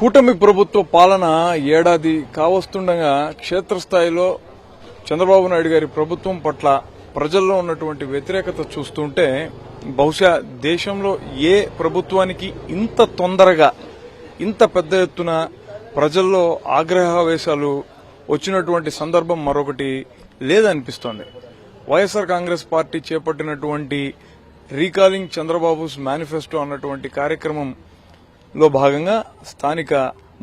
కూటమి ప్రభుత్వ పాలన ఏడాది కావస్తుండగా క్షేత్రస్థాయిలో చంద్రబాబు నాయుడు గారి ప్రభుత్వం పట్ల ప్రజల్లో ఉన్నటువంటి వ్యతిరేకత చూస్తుంటే బహుశా దేశంలో ఏ ప్రభుత్వానికి ఇంత తొందరగా ఇంత పెద్ద ఎత్తున ప్రజల్లో ఆగ్రహావేశాలు వచ్చినటువంటి సందర్భం మరొకటి లేదనిపిస్తోంది. వైఎస్ఆర్ కాంగ్రెస్ పార్టీ చేపట్టినటువంటి రీకాలింగ్ చంద్రబాబుస్ మేనిఫెస్టో అన్నటువంటి కార్యక్రమంలో భాగంగా స్థానిక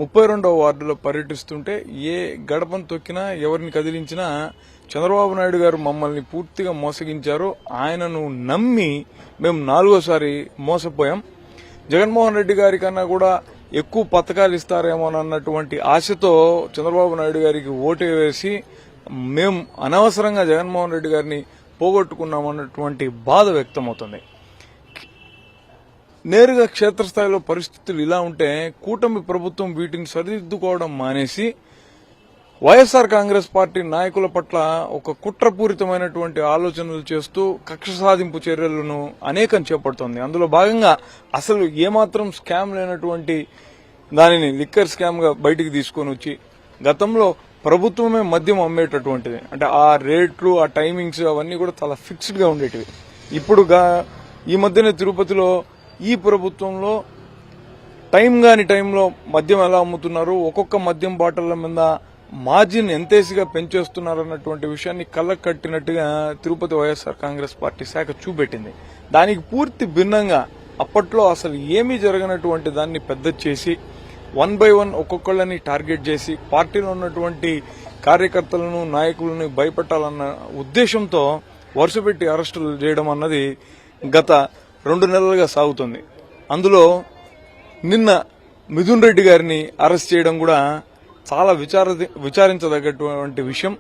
32వ వార్డులో పర్యటిస్తుంటే ఏ గడపను తొక్కినా ఎవరిని కదిలించినా చంద్రబాబు నాయుడు గారు మమ్మల్ని పూర్తిగా మోసగించారు, ఆయనను నమ్మి మేము 4వసారి మోసపోయాం, జగన్మోహన్ రెడ్డి గారి కన్నా కూడా ఎక్కువ పథకాలు ఇస్తారేమోనన్నటువంటి ఆశతో చంద్రబాబు నాయుడు గారికి ఓటు వేసి మేము అనవసరంగా జగన్మోహన్ రెడ్డి గారిని పోగొట్టుకున్నామన్నటువంటి బాధ వ్యక్తమవుతుంది. నేరుగా క్షేత్రస్థాయిలో పరిస్థితులు ఇలా ఉంటే కూటమి ప్రభుత్వం వీటిని సరిదిద్దుకోవడం మానేసి వైఎస్ఆర్ కాంగ్రెస్ పార్టీ నాయకుల పట్ల ఒక కుట్రపూరితమైనటువంటి ఆలోచనలు చేస్తూ కక్ష సాధింపు చర్యలను అనేకం చేపడుతోంది. అందులో భాగంగా అసలు ఏమాత్రం స్కామ్ లేనటువంటి దానిని లిక్కర్ స్కామ్ గా బయటికి తీసుకొని వచ్చి గతంలో ప్రభుత్వమే మద్యం అమ్మేటటువంటిది, అంటే ఆ రేట్లు ఆ టైమింగ్స్ అవన్నీ కూడా చాలా ఫిక్స్డ్ గా ఉండేటివి. ఇప్పుడు ఈ మధ్యనే తిరుపతిలో ఈ ప్రభుత్వంలో టైం గాని టైంలో మద్యం ఎలా అమ్ముతున్నారు, ఒక్కొక్క మద్యం బాటిళ్ల మీద మార్జిన్ ఎంతేసిగా పెంచేస్తున్నారన్నటువంటి విషయాన్ని కళ్ళకు కట్టినట్టుగా తిరుపతి వైఎస్ఆర్ కాంగ్రెస్ పార్టీ శాఖ చూపెట్టింది. దానికి పూర్తి భిన్నంగా అప్పట్లో అసలు ఏమీ జరగనటువంటి దాన్ని పెద్ద చేసి 1 by 1 ఒక్కొక్కళ్ళని టార్గెట్ చేసి పార్టీలో ఉన్నటువంటి కార్యకర్తలను నాయకులను భయపెట్టాలన్న ఉద్దేశంతో వరుసపెట్టి అరెస్టులు చేయడం అన్నది గత 2 నెలలుగా సాగుతుంది. అందులో నిన్న మిథున్ రెడ్డి గారిని అరెస్ట్ చేయడం కూడా చాలా విచారించదగ్గటువంటి విషయం.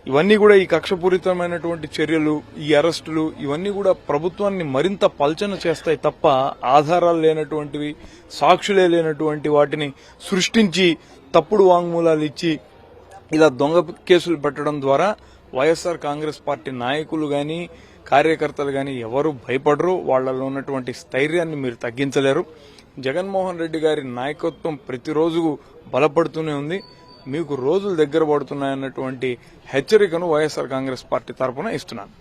ఇవన్నీ కూడా ఈ కక్షపూరితమైనటువంటి చర్యలు, ఈ అరెస్టులు ఇవన్నీ కూడా ప్రభుత్వాన్ని మరింత పల్చన చేస్తాయి తప్ప ఆధారాలు లేనటువంటివి, సాక్షులే లేనటువంటి వాటిని సృష్టించి తప్పుడు వాంగ్మూలాలు ఇచ్చి ఇలా దొంగ కేసులు పెట్టడం ద్వారా వైఎస్ఆర్ కాంగ్రెస్ పార్టీ నాయకులు గాని కార్యకర్తలు గాని ఎవరు భయపడరు. వాళ్లలో ఉన్నటువంటి స్థైర్యాన్ని మీరు తగ్గించలేరు. జగన్మోహన్ రెడ్డి గారి నాయకత్వం ప్రతిరోజు బలపడుతూనే ఉంది. మీకు రోజులు దగ్గర పడుతున్నాయన్నటువంటి హెచ్చరికను వైఎస్ఆర్ కాంగ్రెస్ పార్టీ తరఫున ఇస్తున్నాను.